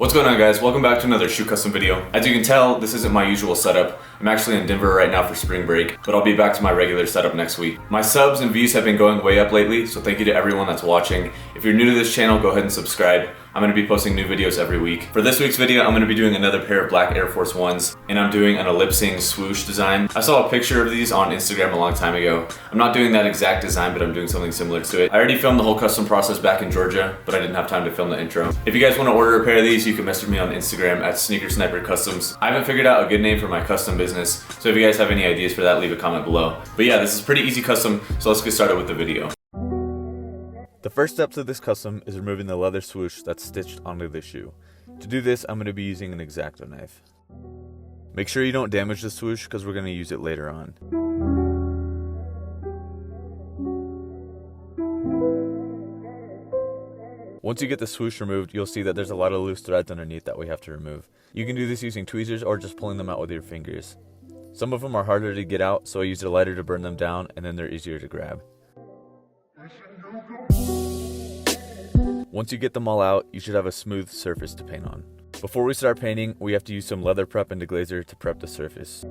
What's going on, guys? Welcome back to another shoe custom video. As you can tell, this isn't my usual setup. I'm actually in Denver right now for spring break, but I'll be back to my regular setup next week. My subs and views have been going way up lately, so thank you to everyone that's watching. If you're new to this channel, go ahead and subscribe. I'm going to be posting new videos every week. For this week's video, I'm going to be doing another pair of black Air Force Ones, and I'm doing an ellipsing swoosh design. I saw a picture of these on Instagram a long time ago. I'm not doing that exact design, but I'm doing something similar to it. I already filmed the whole custom process back in Georgia, but I didn't have time to film the intro. If you guys want to order a pair of these, you can message me on Instagram at SneakerSniperCustoms. I haven't figured out a good name for my custom business, so if you guys have any ideas for that, leave a comment below. But yeah, this is pretty easy custom, so let's get started with the video. The first step to this custom is removing the leather swoosh that's stitched onto the shoe. To do this, I'm going to be using an X-Acto knife. Make sure you don't damage the swoosh because we're going to use it later on. Once you get the swoosh removed, you'll see that there's a lot of loose threads underneath that we have to remove. You can do this using tweezers or just pulling them out with your fingers. Some of them are harder to get out, so I used a lighter to burn them down, and then they're easier to grab. Once you get them all out, you should have a smooth surface to paint on. Before we start painting, we have to use some leather prep and deglazer to prep the surface.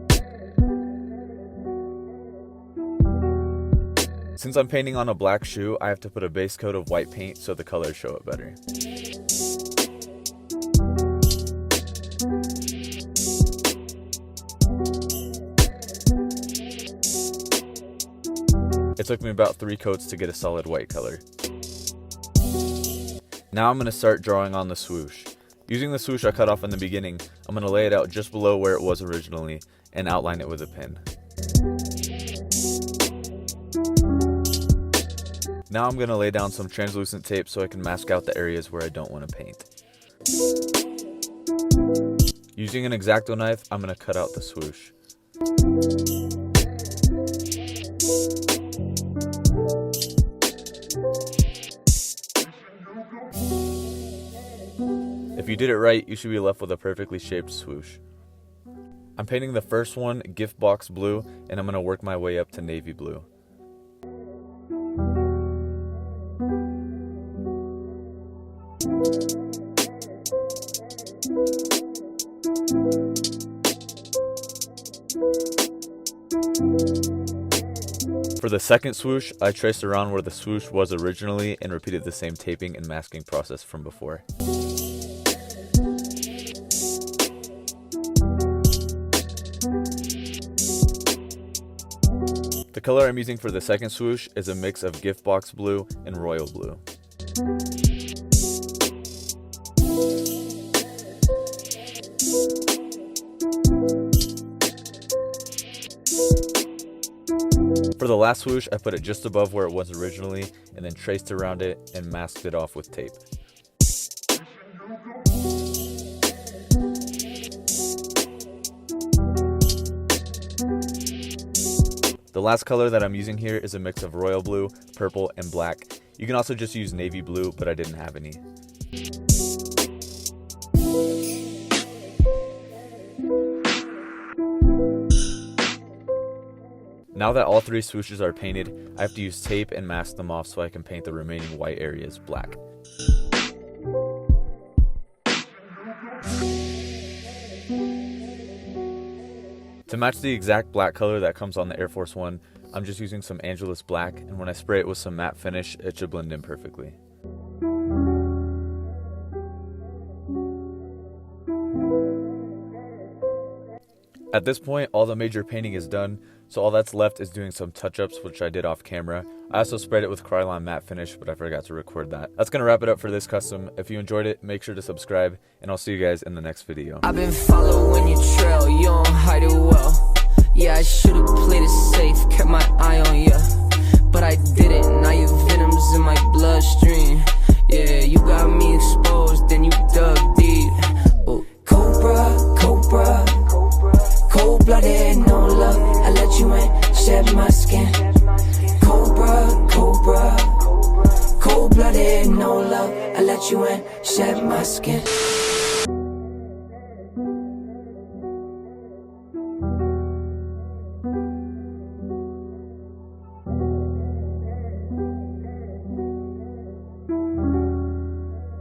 Since I'm painting on a black shoe, I have to put a base coat of white paint so the colors show up better. It took me about 3 coats to get a solid white color. Now I'm going to start drawing on the swoosh. Using the swoosh I cut off in the beginning, I'm going to lay it out just below where it was originally and outline it with a pen. Now I'm going to lay down some translucent tape so I can mask out the areas where I don't want to paint. Using an X-Acto knife, I'm going to cut out the swoosh. If you did it right, you should be left with a perfectly shaped swoosh. I'm painting the first one gift box blue, and I'm going to work my way up to navy blue. For the second swoosh, I traced around where the swoosh was originally and repeated the same taping and masking process from before. The color I'm using for the second swoosh is a mix of gift box blue and royal blue. For the last swoosh, I put it just above where it was originally and then traced around it and masked it off with tape. The last color that I'm using here is a mix of royal blue, purple, and black. You can also just use navy blue, but I didn't have any. Now that all 3 swooshes are painted, I have to use tape and mask them off so I can paint the remaining white areas black. To match the exact black color that comes on the Air Force One, I'm just using some Angelus black, and when I spray it with some matte finish, it should blend in perfectly. At this point, all the major painting is done, so all that's left is doing some touch-ups, which I did off camera. I also sprayed it with Krylon matte finish, but I forgot to record that. That's going to wrap it up for this custom. If you enjoyed it, make sure to subscribe, and I'll see you guys in the next video. I've been following your trail, you don't hide it well. Yeah, I should've played it safe, kept my eye on ya, but I didn't. Now your venom's in my bloodstream. Yeah, you got me exposed, then you dug deep.